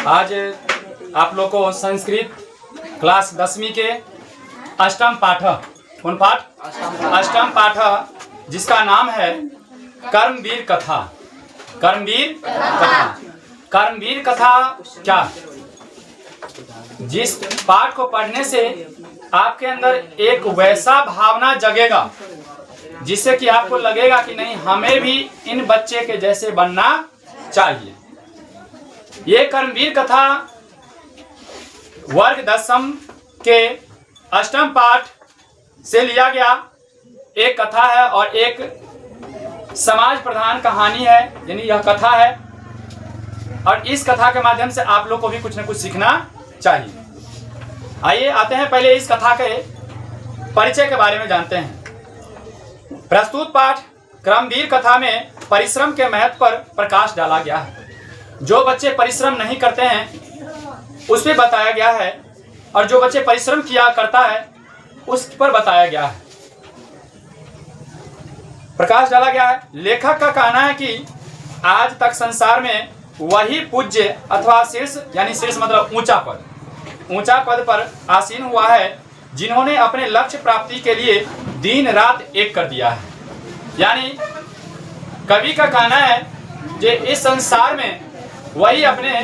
आज आप लोग को संस्कृत क्लास 10वीं के अष्टम पाठ, कौन पाठ? अष्टम पाठ, जिसका नाम है कर्मवीर कथा। कर्मवीर कथा। कर्मवीर कथा क्या? जिस पाठ को पढ़ने से आपके अंदर एक वैसा भावना जगेगा जिससे कि आपको लगेगा कि नहीं, हमें भी इन बच्चे के जैसे बनना चाहिए। ये कर्मवीर कथा वर्ग 10वीं के अष्टम पाठ से लिया गया एक कथा है और एक समाज प्रधान कहानी है, यानी यह कथा है। और इस कथा के माध्यम से आप लोग को भी कुछ न कुछ सीखना चाहिए। आइए आते हैं, पहले इस कथा के परिचय के बारे में जानते हैं। प्रस्तुत पाठ कर्मवीर कथा में परिश्रम के महत्व पर प्रकाश डाला गया है। जो बच्चे परिश्रम नहीं करते हैं उस पर बताया गया है, और जो बच्चे परिश्रम किया करता है उस पर बताया गया है, प्रकाश डाला गया है। लेखक का कहना है कि आज तक संसार में वही पूज्य अथवा शीर्ष, यानी शीर्ष मतलब ऊंचा पद पर आसीन हुआ है जिन्होंने अपने लक्ष्य प्राप्ति के लिए दिन रात एक कर दिया है। यानी कवि का कहना है कि इस संसार में वही अपने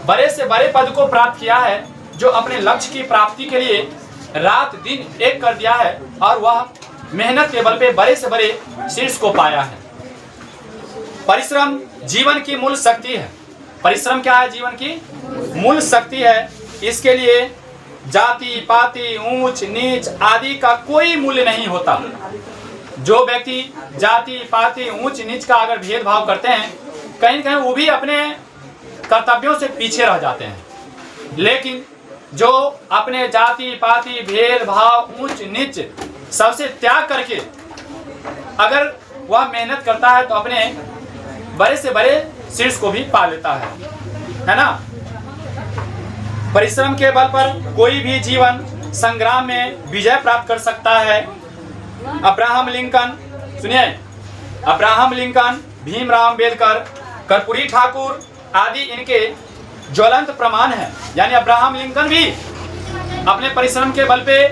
बड़े से बड़े पद को प्राप्त किया है जो अपने लक्ष्य की प्राप्ति के लिए रात दिन एक कर दिया है, और वह मेहनत के बल पे बड़े से बड़े शीर्ष को पाया है। परिश्रम जीवन की मूल शक्ति है। परिश्रम क्या है? जीवन की मूल शक्ति है। इसके लिए जाति पाति ऊंच नीच आदि का कोई मूल्य नहीं होता। जो व्यक्ति जाति पाति ऊंच नीच का अगर भेदभाव करते हैं, कहीं न कहीं वो भी अपने कर्तव्यों से पीछे रह जाते हैं। लेकिन जो अपने जाति पाति भेदभाव ऊंच नीच सबसे त्याग करके अगर वह मेहनत करता है तो अपने बड़े से बड़े शीर्ष को भी पा लेता है ना। परिश्रम के बल पर कोई भी जीवन संग्राम में विजय प्राप्त कर सकता है। अब्राहम लिंकन, सुनिए, अब्राहम लिंकन, भीमराव अम्बेडकर, कर्पूरी ठाकुर आदि इनके ज्वलंत प्रमाण हैं। यानी अब्राहम लिंकन भी अपने परिश्रम के बल पे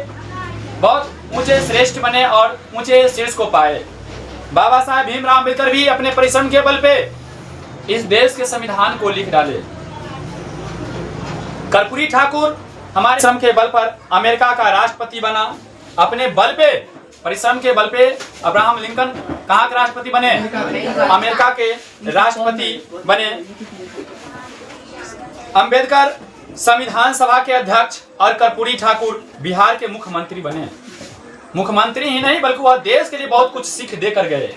बहुत ऊंचे श्रेष्ठ बने और ऊंचे शीर्ष को पाए। बाबा साहेब भीमराव अम्बेडकर भी अपने परिश्रम के बल पे इस देश के संविधान को लिख डाले। कर्पूरी ठाकुर हमारे श्रम के बल पर अमेरिका का राष्ट्रपति बना। अपने बल पे, परिश्रम के बल पे अब्राहम लिंकन कहाँ के राष्ट्रपति बने? अमेरिका के राष्ट्रपति बने। अंबेडकर संविधान सभा के अध्यक्ष और कर्पूरी ठाकुर बिहार के मुख्यमंत्री बने। मुख्यमंत्री ही नहीं बल्कि वह देश के लिए बहुत कुछ सीख देकर गए।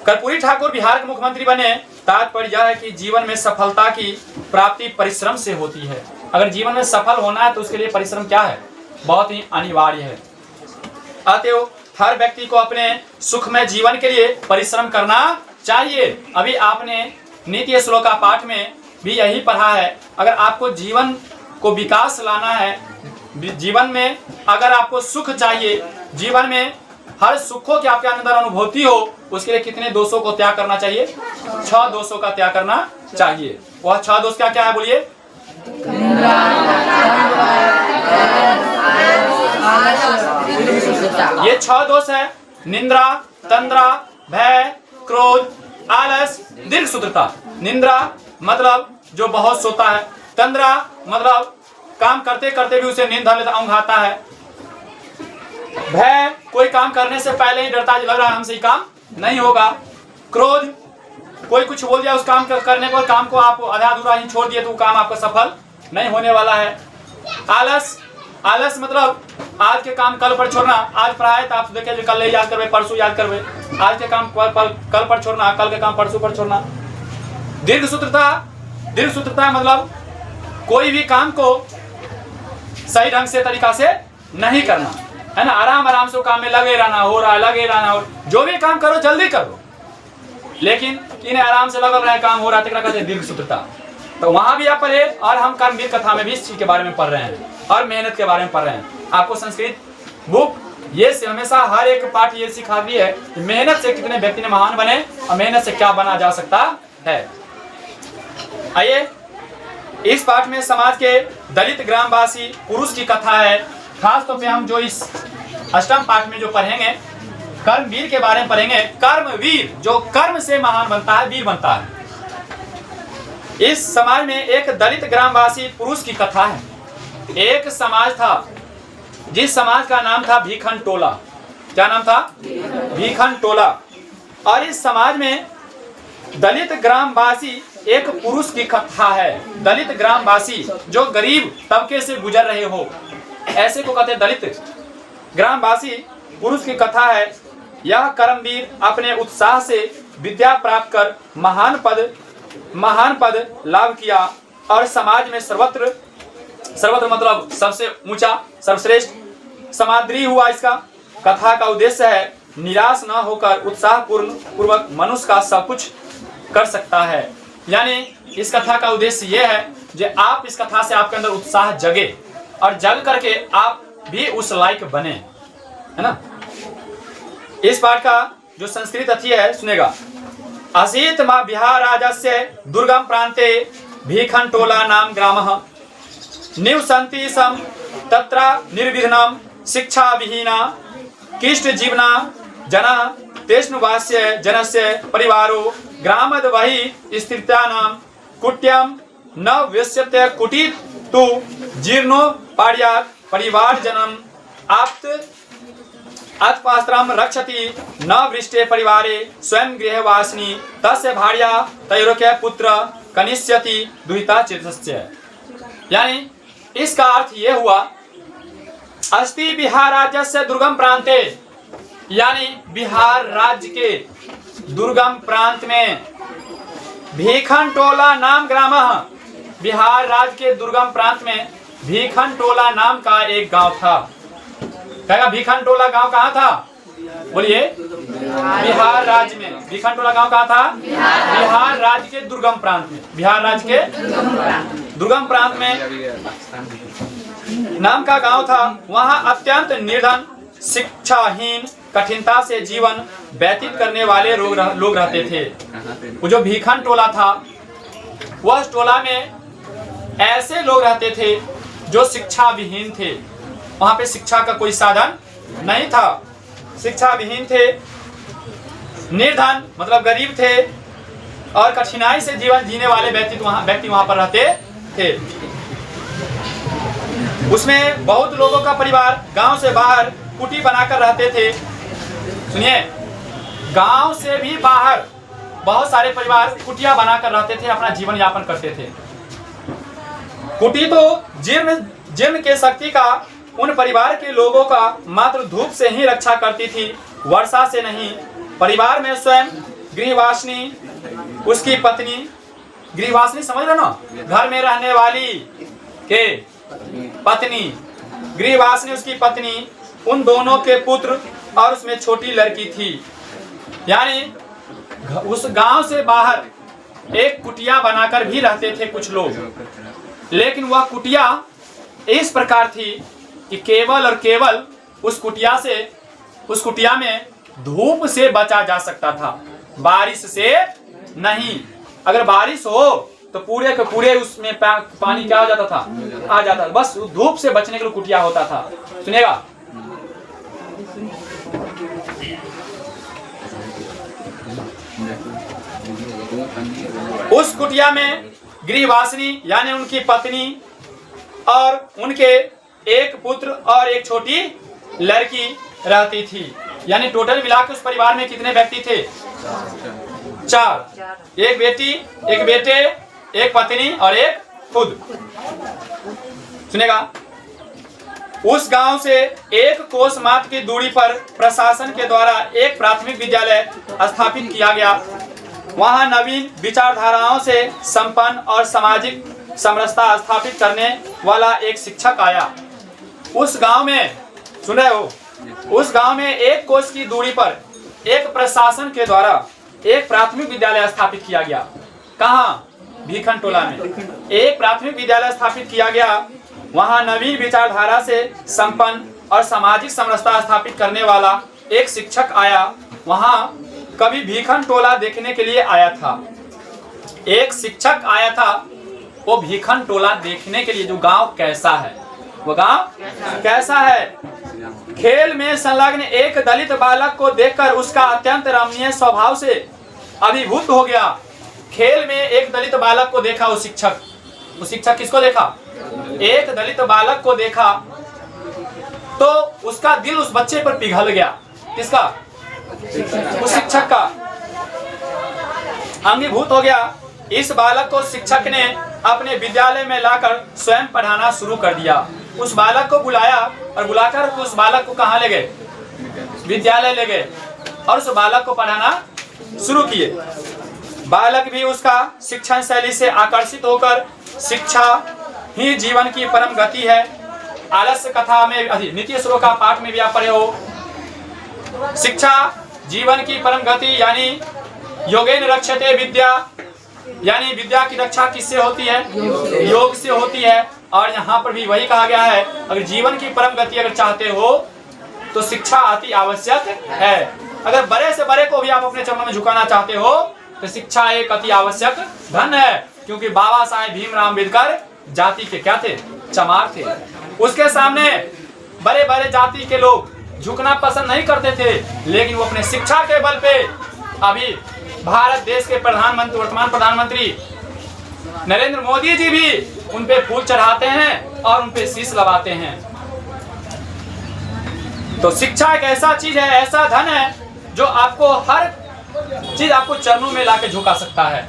कर्पूरी ठाकुर बिहार के मुख्यमंत्री बने। तात्पर्य यह है कि जीवन में सफलता की प्राप्ति परिश्रम से होती है। अगर जीवन में सफल होना है तो उसके लिए परिश्रम क्या है? बहुत ही अनिवार्य है। अतएव हर व्यक्ति को अपने सुखमय जीवन के लिए परिश्रम करना चाहिए। अभी आपने नीति श्लोका पाठ में भी यही पढ़ा है। अगर आपको जीवन को विकास लाना है, जीवन में अगर आपको सुख चाहिए, जीवन में हर सुखों की आपके अंदर अनुभूति हो, उसके लिए कितने दोषों को त्याग करना चाहिए? 6 दोषों का त्याग करना चाहिए। वह 6 दोष क्या क्या है? बोलिए। ये 6 दोष है। निंद्रा, तंद्रा, भय, क्रोध, आलस, दीर्घसूत्रता। निंद्रा मतलब जो बहुत सोता है। तंद्रा मतलब काम करते करते भी उसे नींद धर लेता, ऊँघ आता है। भय, कोई काम करने से पहले ही डरता, लग रहा है हमसे ये काम नहीं होगा। क्रोध, कोई कुछ बोल दिया उस काम करने पर, काम को आप आधा अधूरा ही छोड़ दिए तो वो काम आपका सफल नहीं होने वाला है। आलस, आलस मतलब आज के काम कल पर छोड़ना। आज पढ़ाए तो आप देखे कल नहीं याद करवे, परसों याद करवे। आज के काम कल पर छोड़ना, कल के काम परसों पर छोड़ना। दीर्घसूत्रता, दीर्घसूत्रता मतलब कोई भी काम को सही ढंग से तरीका से नहीं करना, है ना। आराम आराम से काम में लगे रहना, हो रहा है लगे रहना, और जो भी काम करो जल्दी करो। लेकिन इन्हें आराम से लगा रहा है, काम हो रहा है, तो कहते हैं दीर्घसूत्रता। तो वहां भी आप पढ़े, और हम कर्मवीर कथा में भी इस चीज के बारे में पढ़ रहे हैं और मेहनत के बारे में पढ़ रहे हैं। आपको संस्कृत बुक ये हमेशा हर एक पाठ ये सिखाती है कि मेहनत से कितने व्यक्ति ने महान बने और मेहनत से क्या बना जा सकता है। आइए इस पाठ में समाज के दलित ग्रामवासी पुरुष की कथा है। खास तौर पे हम जो इस अष्टम पाठ में जो पढ़ेंगे, कर्मवीर के बारे में पढ़ेंगे। कर्मवीर जो कर्म से महान बनता है, वीर बनता है। इस समाज में एक दलित ग्रामवासी पुरुष की कथा है। एक समाज था जिस समाज का नाम था भीखन टोला। क्या नाम था? भीखन टोला। और इस समाज में दलित ग्रामवासी एक पुरुष की कथा है। दलित ग्रामवासी जो गरीब तबके से गुजर रहे हो, ऐसे को कहते हैं दलित ग्रामवासी पुरुष की कथा है। यह कर्मवीर अपने उत्साह से विद्या प्राप्त कर महान पद लाभ किया और समाज में सर्वत्र मतलब सबसे ऊंचा, सर्वश्रेष्ठ समादरी हुआ। इसका कथा का उद्देश्य है निराश न होकर उत्साह पूर्वक मनुष्य का सब कुछ कर सकता है। यानी इस कथा का उद्देश्य यह है कि आप इस कथा से आपके अंदर उत्साह जगे और जग करके आप भी उस लायक बने, है ना। इस पाठ का जो संस्कृत अथी है सुनेगा। असीत मा बिहार राजस्य दुर्गम प्रांते भीखन टोला नाम ग्रामः निवसन्ति सम तत्र निर्विघ्नं शिक्षा विहीना किष्ट जीवना जना तेष्णुवास्य जनस्य परिवारो ग्रामद वही स्थित्यानां कुट्यं न व्यस्यते कुटी तु जीर्णो पाड्यात् परिवार जनम आप्त अत्पास्त्रम रक्षति न वृष्टे परिवारे स्वयं गृहवासिनी तस्य भार्या तैरोक्य पुत्र कनिष्यति दुहिता चेतस्य। यानी इसका अर्थ ये हुआ, अस्ति बिहार राज्य से दुर्गम प्रांते, यानी बिहार राज्य के दुर्गम प्रांत में भीखन टोला नाम ग्राम, बिहार राज्य के दुर्गम प्रांत में भीखन टोला नाम का एक गांव था। कहेगा भीखन टोला गांव कहाँ था? बोलिए। बिहार राज्य में भीखन टोला गांव कहाँ था? बिहार राज्य के दुर्गम प्रांत में। बिहार राज्य के दुर्गम प्रांत में नाम का गांव था। वहां अत्यंत निर्धन, शिक्षाहीन, कठिनता से जीवन व्यतीत करने वाले लोग रहते थे। वो जो भीखन टोला था, वह टोला में ऐसे लोग रहते थे जो शिक्षा विहीन थे। वहां पे शिक्षा का कोई साधन नहीं था, शिक्षा विहीन थे, निर्धन मतलब गरीब थे और कठिनाई से जीवन जीने वाले व्यक्ति वहां पर रहते थे। उसमें बहुत लोगों का परिवार गांव से बाहर कुटी बनाकर रहते थे। सुनिए, गांव से भी बाहर बहुत सारे परिवार कुटिया बनाकर रहते थे, अपना जीवन यापन करते थे। कुटी तो जीर्ण के शक्ति का उन परिवार के लोगों का मात्र धूप से ही रक्षा करती थी, वर्षा से नहीं। परिवार में स्वयं गृहवासिनी, उसकी पत्नी, गृहवासिनी समझ रहे ना, घर में रहने वाली के पत्नी, गृहवासिनी उसकी पत्नी, उन दोनों के पुत्र और उसमें छोटी लड़की थी। यानी उस गांव से बाहर एक कुटिया बनाकर भी रहते थे कुछ लोग, लेकिन वह कुटिया इस प्रकार थी कि केवल और केवल उस कुटिया में धूप से बचा जा सकता था, बारिश से नहीं। अगर बारिश हो तो पूरे के पूरे उसमें पानी क्या हो जाता था? आ जाता था। बस धूप से बचने के लिए कुटिया होता था। सुनिएगा, उस कुटिया में गृहवासिनी यानी उनकी पत्नी और उनके एक पुत्र और एक छोटी लड़की रहती थी। यानी टोटल मिलाकर उस परिवार में कितने व्यक्ति थे? 4। एक बेटी, एक बेटे, एक पत्नी और एक खुद। सुनेगा, उस गांव से 1 कोस मात्र की दूरी पर प्रशासन के द्वारा एक प्राथमिक विद्यालय स्थापित किया गया। वहां नवीन विचारधाराओं से संपन्न और सामाजिक समरसता स्थापित करने वाला एक शिक्षक आया। उस गांव में, सुन रहे हो, उस गांव में 1 कोस की दूरी पर एक प्रशासन के द्वारा एक प्राथमिक विद्यालय स्थापित किया गया। कहाँ? भीखन टोला में एक प्राथमिक विद्यालय स्थापित किया गया। वहां नवीन विचारधारा से संपन्न और सामाजिक समरसता स्थापित करने वाला एक शिक्षक आया। वहां कभी भीखन टोला देखने के लिए आया था। एक शिक्षक आया था वो भीखन टोला देखने के लिए जो गांव कैसा है, वो गांव कैसा है। खेल में संलग्न एक दलित बालक को देखकर उसका अत्यंत रमणीय स्वभाव से अभिभूत हो गया। खेल में एक दलित बालक को देखा, वो शिक्षक किसको देखा? एक दलित बालक को देखा तो उसका दिल उस बच्चे पर पिघल गया। किसका? उस शिक्षक का अंगीभूत हो गया। इस बालक को शिक्षक ने अपने विद्यालय में लाकर स्वयं पढ़ाना शुरू कर दिया। उस बालक को बुलाया और बुलाकर उस बालक को कहाँ ले गए? विद्यालय ले गए और उस बालक को पढ़ाना शुरू किए। बालक भी उसका शिक्षण शैली से आकर्षित होकर शिक्षा ही जीवन की परम गति है। आलस्य कथा में नीति श्लोक का पाठ में भी आप पढ़े हो। शिक्षा जीवन की परम गति यानी योगेन रक्षते विद्या, यानी विद्या की रक्षा किससे होती है? योग से होती है। और यहाँ पर भी वही कहा गया है, अगर जीवन की परम गति अगर चाहते हो तो शिक्षा अति आवश्यक है। अगर बड़े से बड़े को भी आप अपने चरणों में झुकाना चाहते हो तो शिक्षा एक अति आवश्यक धन है। क्योंकि बाबा साहेब भीमराव अम्बेडकर जाति के क्या थे? चमार थे। उसके सामने बड़े बड़े जाति के लोग झुकना पसंद नहीं करते थे, लेकिन वो अपने शिक्षा के बल पे अभी भारत देश के प्रधानमंत्री, वर्तमान प्रधानमंत्री नरेंद्र मोदी जी भी उन पे फूल चढ़ाते हैं और उन पे शीश लगाते हैं। तो शिक्षा एक ऐसा चीज है, ऐसा धन है जो आपको हर चीज आपको चरणों में लाके झुका सकता है।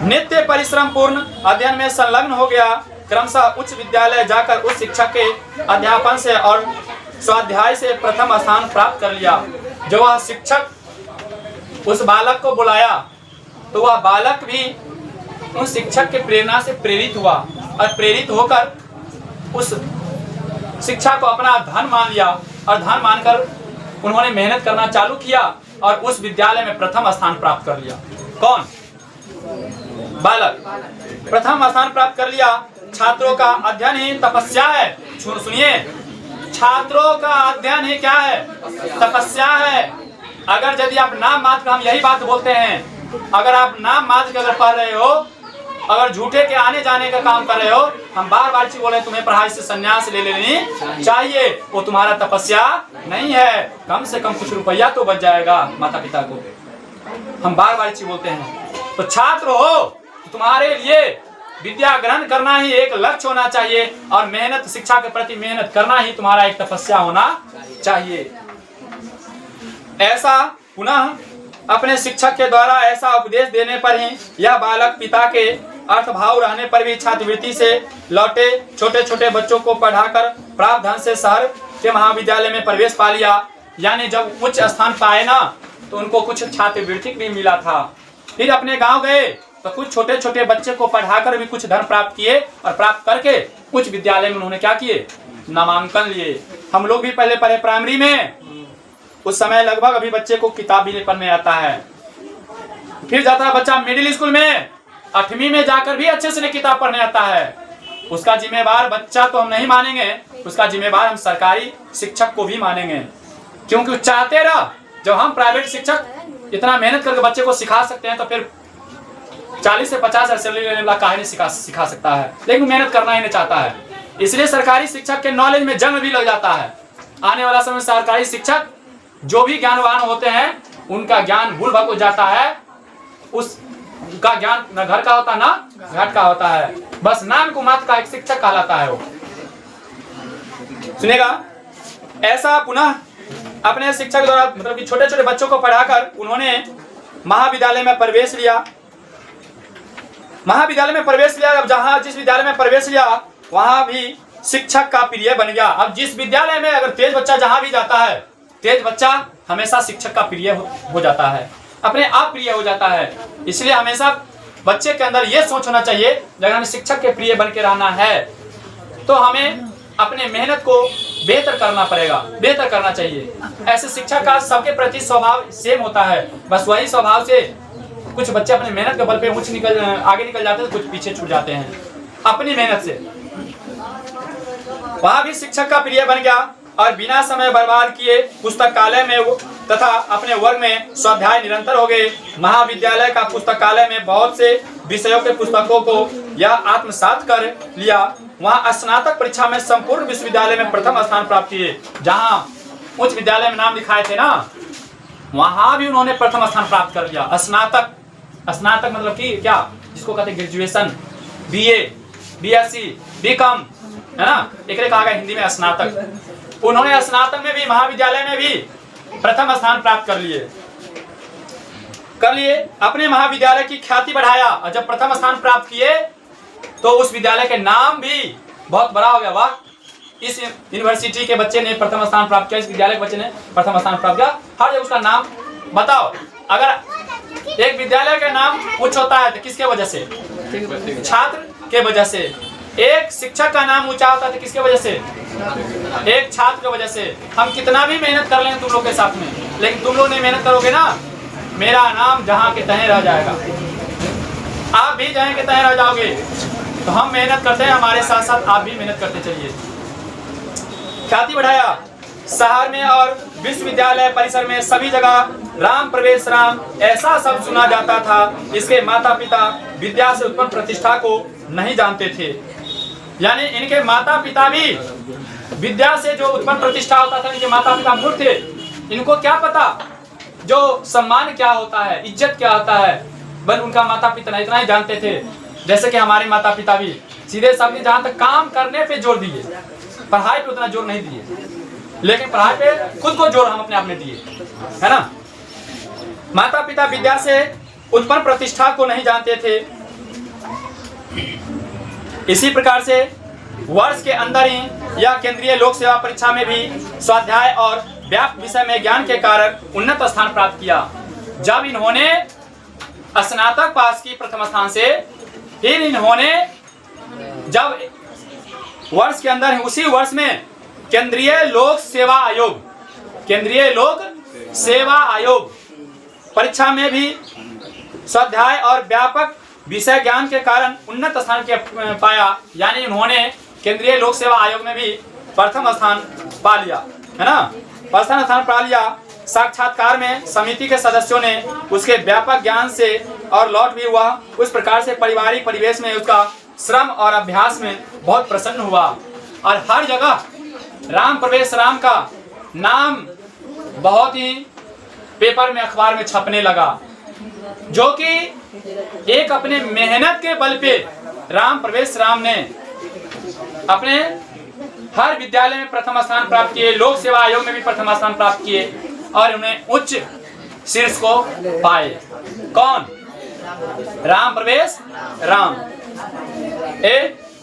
नित्य परिश्रम पूर्ण अध्ययन में संलग्न हो गया। क्रमशः उच्च विद्यालय जाकर उस शिक्षक के अध्यापन से और स्वाध्याय से प्रथम स्थान प्राप्त कर लिया। जब वह शिक्षक उस बालक को बुलाया तो वह बालक भी उस शिक्षक के प्रेरणा से प्रेरित हुआ और प्रेरित होकर उस शिक्षा को अपना धन मान लिया और धन मानकर उन्होंने मेहनत करना चालू किया और उस विद्यालय में प्रथम स्थान प्राप्त कर लिया। कौन? बालक प्रथम स्थान प्राप्त कर लिया। छात्रों का अध्ययन ही तपस्या है। सुनिए, छात्रों का अध्ययन ही क्या है? तपस्या है। अगर यदि आप नाम मात्र, हम यही बात बोलते हैं, अगर आप नाम मात्र के अगर पढ़ रहे हो, अगर झूठे के आने जाने का काम कर रहे हो, हम बार बार चीज बोले तुम्हें पढ़ाई से संन्यास ले लेनी चाहिए, वो तुम्हारा तपस्या नहीं है। कम से कम कुछ रुपया तो बच जाएगा माता पिता को। हम बार बार चीज बोलते हैं। तो छात्र हो तो तुम्हारे लिए विद्या ग्रहण करना ही एक लक्ष्य होना चाहिए और मेहनत, शिक्षा के प्रति मेहनत करना ही तुम्हारा एक तपस्या होना चाहिए। ऐसा पुनः अपने शिक्षक के द्वारा ऐसा उपदेश देने पर ही यह बालक पिता के अर्थभाव रहने पर भी छात्रवृत्ति से लौटे छोटे छोटे बच्चों को पढ़ाकर प्राप्त धन से शहर के महाविद्यालय में प्रवेश पा लिया। यानी जब उच्च स्थान पाए ना तो उनको कुछ छात्रवृत्ति भी मिला था। फिर अपने गांव गए तो कुछ छोटे छोटे बच्चे को पढ़ाकर भी कुछ धन प्राप्त किए और प्राप्त करके कुछ विद्यालय में उन्होंने क्या किए? नामांकन लिए। हम लोग भी पहले पढ़े प्राइमरी में, उस समय लगभग अभी बच्चे को किताब भी नहीं पढ़ने आता है। फिर जाता है बच्चा मिडिल स्कूल में, 8वीं में जाकर भी अच्छे से किताब पढ़ने आता है। उसका जिम्मेवार बच्चा तो हम नहीं मानेंगे, उसका जिम्मेवार हम सरकारी शिक्षक को भी मानेंगे। क्योंकि चाहते रह, जब हम प्राइवेट शिक्षक इतना मेहनत करके बच्चे को सिखा सकते हैं तो फिर 40 से 50 हजार सैलरी लेने वाला काहे नहीं सिखा सकता है, लेकिन मेहनत करना ही नहीं चाहता है। इसलिए सरकारी शिक्षक के नॉलेज में जंग भी लग जाता है। आने वाला समय सरकारी शिक्षक जो भी ज्ञानवान होते हैं उनका ज्ञान भूल भग हो जाता है। उसका ज्ञान न घर का होता ना घाट का होता है, बस नाम को मात्र का एक शिक्षक कहलाता है वो। सुनेगा, ऐसा पुनः अपने शिक्षक द्वारा मतलब कि छोटे छोटे बच्चों को पढ़ाकर उन्होंने महाविद्यालय में प्रवेश लिया। महाविद्यालय में प्रवेश लिया। अब जहां जिस विद्यालय में प्रवेश लिया वहां भी शिक्षक का प्रिय बन गया। अब जिस विद्यालय में अगर तेज बच्चा जहां भी जाता है, तेज बच्चा हमेशा शिक्षक का प्रिय हो जाता है, अपने आप प्रिय हो जाता है। इसलिए हमेशा बच्चे के अंदर यह सोच होना चाहिए, अगर हमें शिक्षक के प्रिय बन के रहना है तो हमें अपने मेहनत को बेहतर करना पड़ेगा, बेहतर करना चाहिए। ऐसे शिक्षक का सबके प्रति स्वभाव सेम होता है, बस वही स्वभाव से कुछ बच्चे अपने मेहनत के बल पे आगे निकल जाते हैं, कुछ पीछे छूट जाते हैं अपनी मेहनत से। वहां भी शिक्षक का प्रिय बन गया और बिना समय बर्बाद किए पुस्तकालय में तथा अपने वर्ग में स्वाध्याय निरंतर हो गए। महाविद्यालय का पुस्तकालय में बहुत से विषयों के पुस्तकों को यह आत्मसात कर लिया। वहाँ स्नातक परीक्षा में संपूर्ण विश्वविद्यालय में प्रथम स्थान प्राप्त किए। जहाँ उच्च विद्यालय में नाम लिखाए थे ना, वहाँ भी उन्होंने प्रथम स्थान प्राप्त कर लिया। स्नातक, स्नातक मतलब कि क्या, जिसको कहते हैं ग्रेजुएशन, बीए, बीएससी, बीकॉम, है ना, एक कहा गया हिंदी में स्नातक। उन्होंने स्नातक में भी, महाविद्यालय में भी प्रथम स्थान प्राप्त कर लिए। अपने महाविद्यालय की ख्याति बढ़ाया और जब प्रथम स्थान प्राप्त किए तो उस विद्यालय के नाम भी बहुत बड़ा हो गया। वाह, इस यूनिवर्सिटी के बच्चे ने प्रथम स्थान प्राप्त किया, इस विद्यालय के बच्चे ने प्रथम स्थान प्राप्त किया। हर जगह उसका नाम बताओ। अगर एक विद्यालय का नाम उच्च होता है तो किसके वजह से? छात्र के वजह से। एक शिक्षक का नाम ऊंचा होता है तो किसके वजह से? एक छात्र की वजह से। हम कितना भी मेहनत कर लेंगे तुम लोग के साथ में, लेकिन तुम लोग नहीं मेहनत करोगे ना, मेरा नाम जहाँ के तहीं रह जाएगा। आप भी जहाँ के तहीं रह जाओगे। तो हम मेहनत करते हैं, हमारे साथ साथ आप भी मेहनत करते चलिए। ख्याति बढ़ाया। शहर में और विश्वविद्यालय परिसर में सभी जगह राम प्रवेश राम ऐसा शब्द सुना जाता था। इसके माता पिता विद्या से उत्पन्न प्रतिष्ठा को नहीं जानते थे। यानी इनके माता पिता भी विद्या से जो उत्पन्न प्रतिष्ठा होता था, इनके माता पिता मूर्ख थे। इनको क्या पता जो सम्मान क्या होता है, इज्जत क्या होता है, बस उनका माता पिता इतना ही जानते थे। जैसे कि हमारे माता पिता भी सीधे सामने जहाँ तक काम करने पे जोर दिए, पढ़ाई पे उतना जोर नहीं दिए, लेकिन पढ़ाई पे खुद को जोर हम अपने आप में दिए, है ना। माता पिता विद्या से उत्पन्न प्रतिष्ठा को नहीं जानते थे। इसी प्रकार से वर्ष के अंदर ही यह केंद्रीय लोक सेवा परीक्षा में भी स्वाध्याय और व्यापक विषय में ज्ञान के कारण उन्नत स्थान प्राप्त किया। जब इन्होंने स्नातक पास की प्रथम स्थान से, फिर इन्होंने जब वर्ष के अंदर उसी वर्ष में केंद्रीय लोक सेवा आयोग, केंद्रीय लोक सेवा आयोग परीक्षा में भी स्वाध्याय और व्यापक विषय ज्ञान के कारण उन्नत स्थान के पाया। यानी उन्होंने केंद्रीय लोक सेवा आयोग में भी प्रथम स्थान पा लिया, है ना, प्रथम स्थान पा लिया। साक्षात्कार में समिति के सदस्यों ने उसके व्यापक ज्ञान से और लौट भी हुआ। उस प्रकार से पारिवारिक परिवेश में उसका श्रम और अभ्यास में बहुत प्रसन्न हुआ और हर जगह राम प्रवेश राम का नाम बहुत ही पेपर में, अखबार में छपने लगा, जो कि एक अपने मेहनत के बल पे राम प्रवेश राम ने अपने हर विद्यालय में प्रथम स्थान प्राप्त किए, लोक सेवा आयोग में भी प्रथम स्थान प्राप्त किए और उन्हें उच्च शीर्ष को पाए। कौन? राम प्रवेश राम।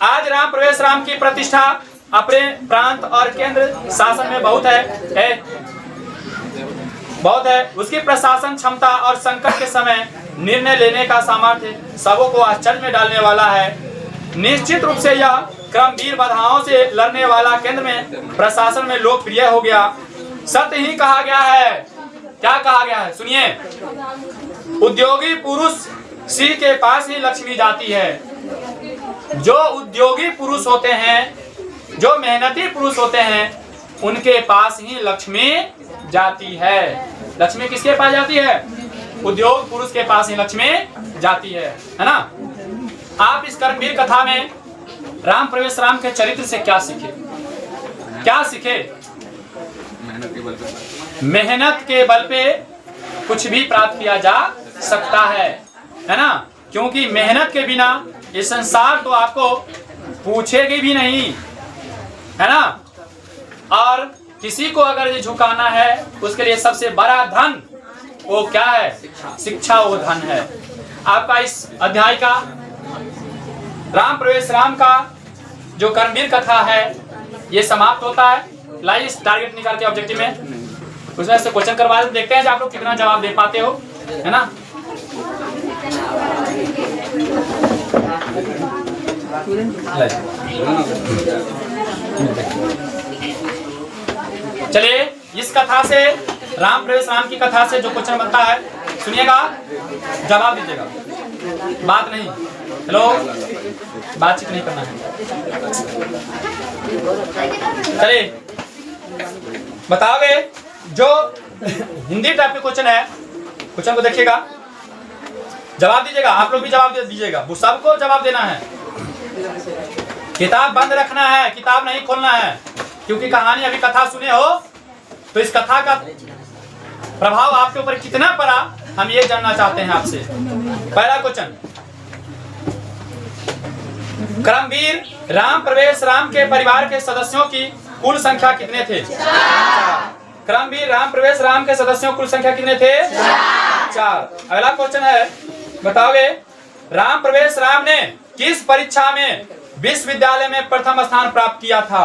आज राम प्रवेश राम की प्रतिष्ठा अपने प्रांत और केंद्र शासन में बहुत है, बहुत है। उसकी प्रशासन क्षमता और संकट के समय निर्णय लेने का सामर्थ्य सबों को आश्चर्य में डालने वाला है। निश्चित रूप से यह क्रमवीर बाधाओं से लड़ने वाला केंद्र में प्रशासन में लोकप्रिय हो गया। सत्य ही कहा गया है। क्या कहा गया है? सुनिए, उद्योगी पुरुष सिंह के पास ही लक्ष्मी जाती है। जो उद्योगी पुरुष होते हैं, जो मेहनती पुरुष होते हैं, उनके पास ही लक्ष्मी जाती है। लक्ष्मी किसके पास जाती है? उद्योग पुरुष के पास ही लक्ष्मी जाती है ना। आप इस कर्मवीर कथा में राम प्रवेश राम के चरित्र से क्या सीखे? क्या सीखे? मेहनत के बल पे कुछ भी प्राप्त किया जा सकता है ना। क्योंकि मेहनत के बिना ये संसार तो आपको पूछेगी भी नहीं, है ना। और किसी को अगर ये झुकाना है, उसके लिए सबसे बड़ा धन वो क्या है? शिक्षा वो धन है। आपका इस अध्याय का राम प्रवेश राम का जो कर्मवीर कथा है ये समाप्त होता है। लाइए इस टारगेट निकाल के ऑब्जेक्टिव में उसमें से क्वेश्चन करवा देते, देखते हैं आप लोग कितना जवाब दे पाते हो, है ना। चलिए इस कथा से, राम प्रवेश राम की कथा से जो क्वेश्चन बनता है सुनिएगा, जवाब दीजिएगा, बात नहीं, हेलो, बातचीत नहीं करना है। चलिए बताओगे जो हिंदी टाइप के क्वेश्चन है। क्वेश्चन को देखिएगा, जवाब दीजिएगा, आप लोग भी जवाब दीजिएगा, वो सबको जवाब देना है। किताब बंद रखना है, किताब नहीं खोलना है, क्योंकि कहानी अभी कथा सुने हो तो इस कथा का प्रभाव आपके ऊपर कितना पड़ा हम ये जानना चाहते हैं आपसे। पहला क्वेश्चन, क्रमवीर राम प्रवेश राम के परिवार के सदस्यों की कुल संख्या कितने थे? क्रमवीर राम प्रवेश राम के सदस्यों की कुल संख्या कितने थे? 4। अगला क्वेश्चन है, बताओगे राम प्रवेश राम ने किस परीक्षा में विश्वविद्यालय में प्रथम स्थान प्राप्त किया था?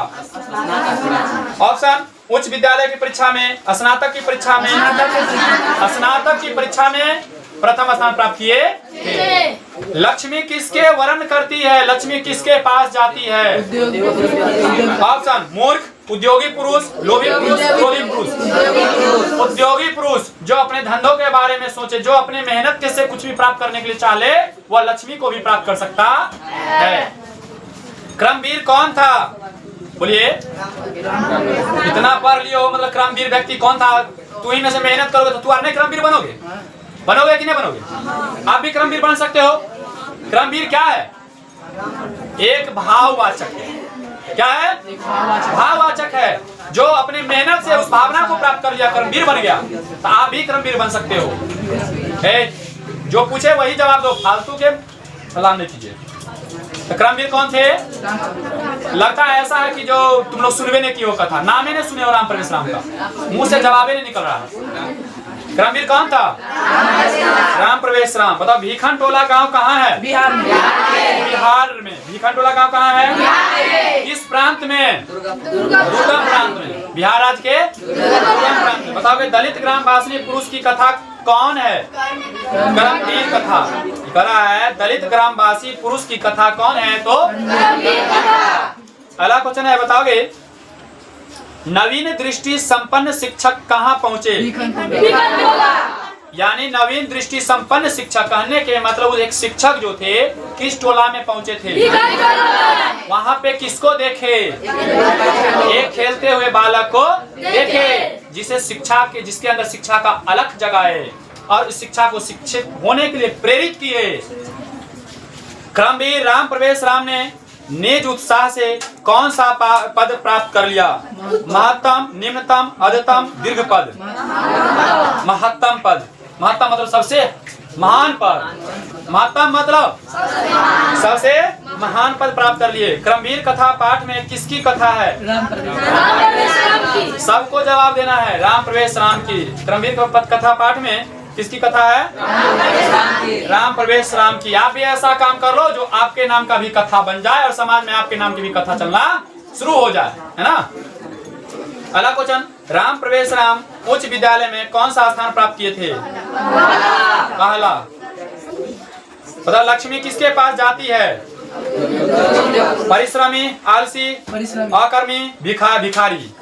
ऑप्शन, उच्च विद्यालय की परीक्षा में, स्नातक की परीक्षा में, स्नातक की परीक्षा में प्रथम स्थान प्राप्त किए थे। लक्ष्मी किसके वर्ण करती है? लक्ष्मी किसके पास जाती है? ऑप्शन, मूर्ख, उद्योगी पुरुष, लोभी पुरुष, क्रोधी पुरुष। उद्योगी पुरुष जो अपने धंधों के बारे में सोचे, जो अपने मेहनत से कुछ भी प्राप्त करने के लिए चाहे, वह लक्ष्मी को भी प्राप्त कर सकता है। क्रमवीर कौन था? बोलिए, इतना पढ़ लियो, मतलब क्रमवीर व्यक्ति कौन था? तू ही में से मेहनत करोगे तो तू और नहीं क्रमवीर बनोगे? बनोगे कि नहीं बनोगे? आप भी क्रमवीर बन सकते हो। क्रमवीर क्या है? एक भाववाचक है। क्या है? भाववाचक है। जो अपने मेहनत से उस भावना को प्राप्त कर लिया, क्रमवीर बन गया, तो आप भी क्रमवीर बन सकते हो। जो पूछे वही जवाब दो, फालतू के सलाम नहीं कीजिए। तो क्रमवीर कौन थे? लगता है ऐसा है कि जो तुम लोग सुनवे नहीं की हो कथा, नाम ही नहीं सुने हो राम प्रवेश राम का, मुंह से जवाब ही नहीं निकल रहा। क्रमवीर कौन था? राम प्रवेश राम। बताओ, भीखन टोला गांव कहाँ है? बिहार में। भीखन टोला गांव कहाँ है? किस प्रांत में? दुर्गम प्रांत में। बिहार राज्य के दुर्गम प्रांत में। बताओगे दलित ग्राम वासिनी पुरुष की कथा कौन है? क्रमवीर कथा करा है। दलित ग्रामवासी पुरुष की कथा कौन है? तो अगला क्वेश्चन है, बताओगे नवीन दृष्टि संपन्न शिक्षक कहाँ पहुँचे? यानी नवीन दृष्टि संपन्न शिक्षक कहने के मतलब एक शिक्षक जो थे किस टोला में पहुँचे थे? वहाँ पे किसको देखे? एक खेलते हुए बालक को देखे, जिसके अंदर शिक्षा का अलख जगाए और इस शिक्षा को शिक्षित होने के लिए प्रेरित किए। क्रमवीर राम प्रवेश राम ने निज उत्साह से कौन सा पद प्राप्त कर लिया? महत्तम, निम्नतम, अधतम, दीर्घ पद? महत्तम पद। महत्तम मतलब सबसे महान पद। महत्तम मतलब सबसे महान पद प्राप्त कर लिए। क्रमवीर कथा पाठ में किसकी कथा है? सबको जवाब देना है, राम प्रवेश राम की। क्रमवीर कथा पाठ में किसकी कथा है? राम प्रवेश राम की। आप भी ऐसा काम कर लो जो आपके नाम का भी कथा बन जाए और समाज में आपके नाम की भी कथा चलना शुरू हो जाए, है ना। अगला क्वेश्चन, राम प्रवेश राम उच्च विद्यालय में कौन सा स्थान प्राप्त किए थे? पहला। पता लक्ष्मी किसके पास जाती है? परिश्रमी, आलसी, अकर्मी, भिखारी।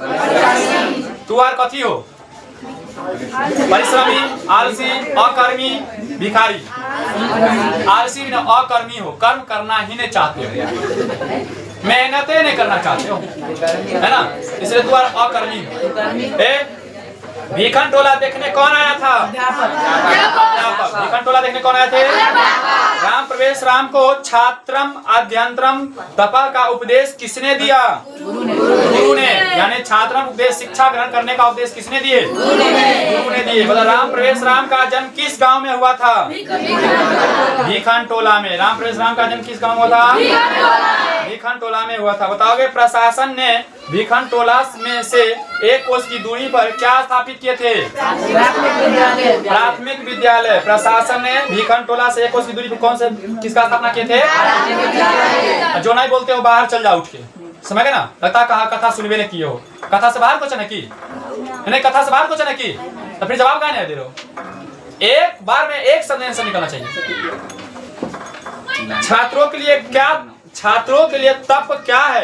तू और कथी हो? परिश्रमी, आलसी, अकर्मी, भिखारी। आलसी न अकर्मी हो, कर्म करना ही नहीं चाहते हो, मेहनत नहीं करना चाहते हो, है ना, इसलिए तू अकर्मी हो। भीखन टोला देखने कौन आया था? अध्यापक। भीखन टोला देखने कौन आए थे? राम प्रवेश राम को छात्रम अध्यंतरम तपा का उपदेश किसने दिया? गुरु ने। यानी छात्रम उपदेश शिक्षा ग्रहण करने का उपदेश किसने दिए? गुरु ने दिए। मतलब राम प्रवेश राम का जन्म किस गांव में हुआ था? भीखन टोला में। राम प्रवेश राम का जन्म किस गांव में हुआ था? भीखन टोला में हुआ था। बताओगे प्रशासन ने भीखन टोला में से 1 कोस की दूरी पर क्या स्थापित किए थे? प्राथमिक विद्यालय। प्रशासन ने भीखन टोला से 1 कोस की दूरी पर कौन से किसका स्थापना किए थे? जो नहीं बोलते हो बाहर चल जाओ उठ के, समझ गए ना। लगता कहा कथा सुनवे ने की हो, कथा से बाहर क्वेश्चन है की नहीं? कथा से बाहर क्वेश्चन है की, तो फिर जवाब कहाँ नहीं दे रहे हो? एक बार में एक शब्द आंसर निकलना चाहिए। छात्रों के लिए क्या? छात्रों के लिए तप क्या है?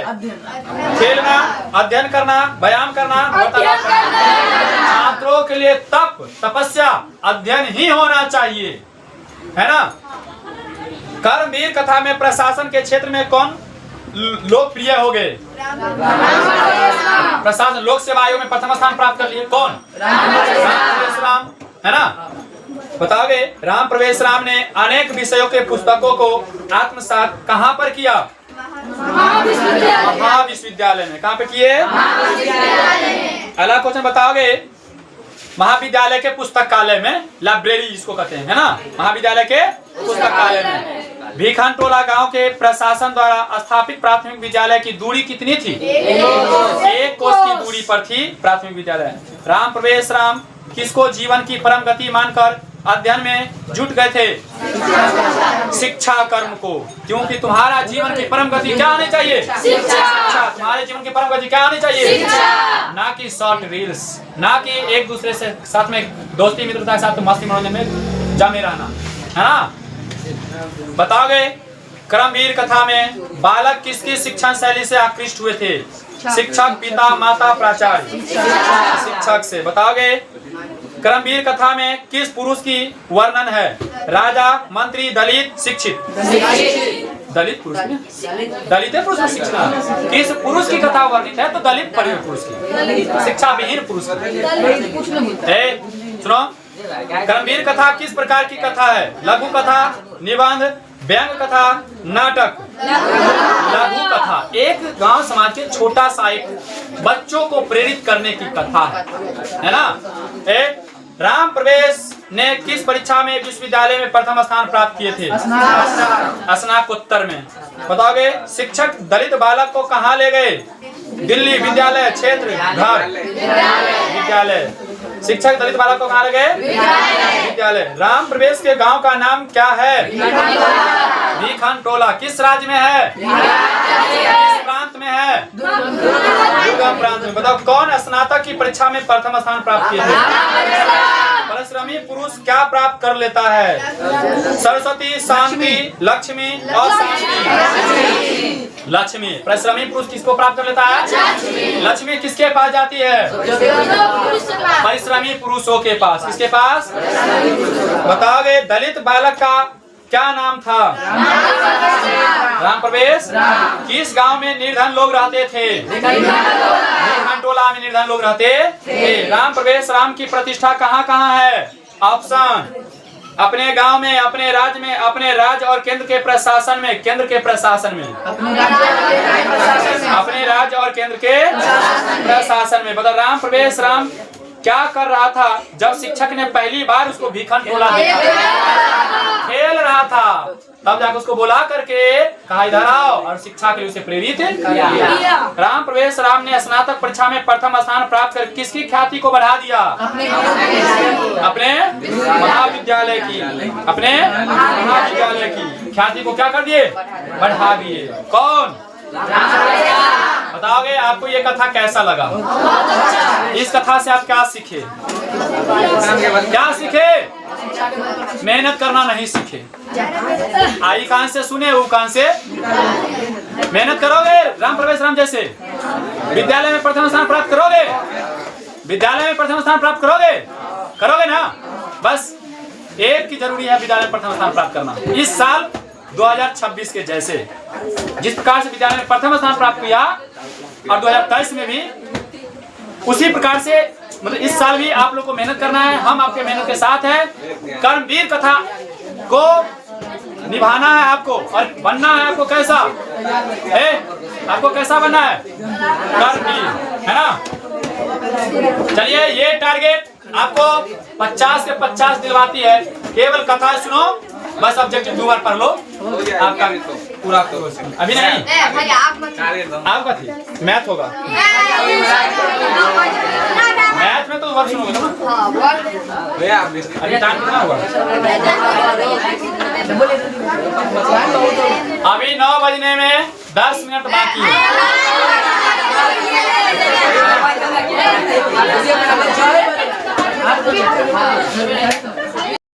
खेलना, अध्ययन करना, व्यायाम करना, वार्तालाप करना। छात्रों के लिए तप, तपस्या, अध्ययन ही होना चाहिए, है ना। कर्मवीर कथा में प्रशासन के क्षेत्र में कौन लोकप्रिय हो गए? प्रशासन लोक सेवा आयोग में प्रथम स्थान प्राप्त कर लिए कौन? राम प्रवेश राम, है ना? बताओगे राम प्रवेश राम ने अनेक विषयों के पुस्तकों को आत्मसात कहाँ पर किया? महाविश्वविद्यालय में। कहाँ पे किए? अगला क्वेश्चन बताओगे महाविद्यालय के पुस्तकालय में, लाइब्रेरी जिसको कहते हैं, है ना? महाविद्यालय के पुस्तकालय में। भीखन टोला गांव के प्रशासन द्वारा स्थापित प्राथमिक विद्यालय की दूरी कितनी थी? 1 कोस की दूरी पर थी प्राथमिक विद्यालय। राम प्रवेश राम किसको जीवन की परम गति मानकर अध्ययन में जुट गए थे? शिक्षा कर्म को। क्योंकि तुम्हारा जीवन की परम गति क्या होनी चाहिए? शिक्षा। तुम्हारे जीवन की परम गति क्या होनी चाहिए? ना कि शॉर्ट रील्स, ना कि एक दूसरे से साथ में दोस्ती मित्रता के साथ मस्ती मनोरंजन में जमे रहना, है ना? बताओगे क्रमवीर कथा में बालक किसकी शिक्षण शैली से आकृष्ट हुए थे? शिक्षक, पिता, माता, प्राचार्य। शिक्षक से। बताओगे क्रमवीर कथा में किस पुरुष की वर्णन है? राजा, मंत्री, दलित, शिक्षित। दलित पुरुष में, दलित पुरुष में शिक्षा। किस पुरुष की कथा वर्णित है? तो दलित पुरुष की, शिक्षा विहीन पुरुष की। सुनो, क्रमवीर कथा किस प्रकार की कथा है? लघु कथा, निबंध, व्यंग कथा, नाटक। लघु कथा एक गांव समाज के छोटा सा एक बच्चों को प्रेरित करने की कथा है ना? राम प्रवेश ने किस परीक्षा में विश्वविद्यालय में प्रथम स्थान प्राप्त किए थे? स्नातकोत्तर में। बताओगे शिक्षक दलित बालक को कहाँ ले गए? दिल्ली। विद्यालय, क्षेत्र, घर। विद्यालय। शिक्षक दलित बालक को कहाँ ले गए? विद्यालय। राम प्रवेश के गांव का नाम क्या है? भीखन टोला। किस राज्य में है? किस प्रांत में है? दुर्गम प्रांत में। बताओ कौन स्नातक की परीक्षा में प्रथम स्थान प्राप्त किए थे? परिश्रमी पुरुष क्या प्राप्त कर लेता है? सरस्वती, शांति, लक्ष्मी और शांति। लक्ष्मी। परिश्रमी पुरुष किसको प्राप्त कर लेता है? लक्ष्मी किसके पास जाती है? परिश्रमी पुरुषों के पास। किसके पास? बताओगे दलित बालक का क्या नाम था? राम प्रवेश। किस गांव में निर्धन लोग रहते थे? भीखन टोला में निर्धन लोग रहते थे। राम प्रवेश राम की प्रतिष्ठा कहाँ कहाँ है? ऑप्शन अपने गांव में, अपने राज्य में, अपने राज्य और केंद्र के प्रशासन में। केंद्र के प्रशासन में। अपने राज्य और केंद्र के प्रशासन में। बताओ राम प्रवेश राम क्या कर रहा था जब शिक्षक ने पहली बार उसको भीखन टोला देखा? खेल रहा था। तब जाकर उसको बोला करके कहा इधर आओ और शिक्षा के लिए उसे प्रेरित किया। राम प्रवेश राम ने स्नातक परीक्षा में प्रथम स्थान प्राप्त कर किसकी ख्याति को बढ़ा दिया? अपने महाविद्यालय की। अपने महाविद्यालय की ख्याति को क्या कर दिए? बढ़ा दिए। कौन? बताओगे आपको ये कथा कैसा लगा? इस कथा से आप क्या सीखे? क्या सीखे? मेहनत करना नहीं सीखे। आई कान से सुने, वो कान से मेहनत करोगे। राम प्रवेश राम जैसे विद्यालय में प्रथम स्थान प्राप्त करोगे। विद्यालय में प्रथम स्थान प्राप्त करोगे। करोगे ना? बस एक की जरूरी है विद्यालय में प्रथम स्थान प्राप्त करना। इस साल 2026 के जैसे जिस प्रकार से विद्यालय में प्रथम स्थान प्राप्त किया और 2023 में भी उसी प्रकार से मतलब इस साल भी आप लोग को मेहनत करना है। हम आपके मेहनत के साथ हैं। कर्मवीर कथा को निभाना है आपको और बनना है आपको। कैसा है? आपको कैसा बनना है? कर्मवीर, है ना? चलिए ये टारगेट आपको 50 के 50 दिलवाती है। केवल कथा सुनो, बस ऑब्जेक्टिव 2 बार पढ़ लो, आपका पूरा करो। अभी नहीं आपका थी मैथ होगा। मैथ में तो वर्ष होगा ना। अभी टाइम कितना होगा? अभी 9 बजने में 10 मिनट बाकी है।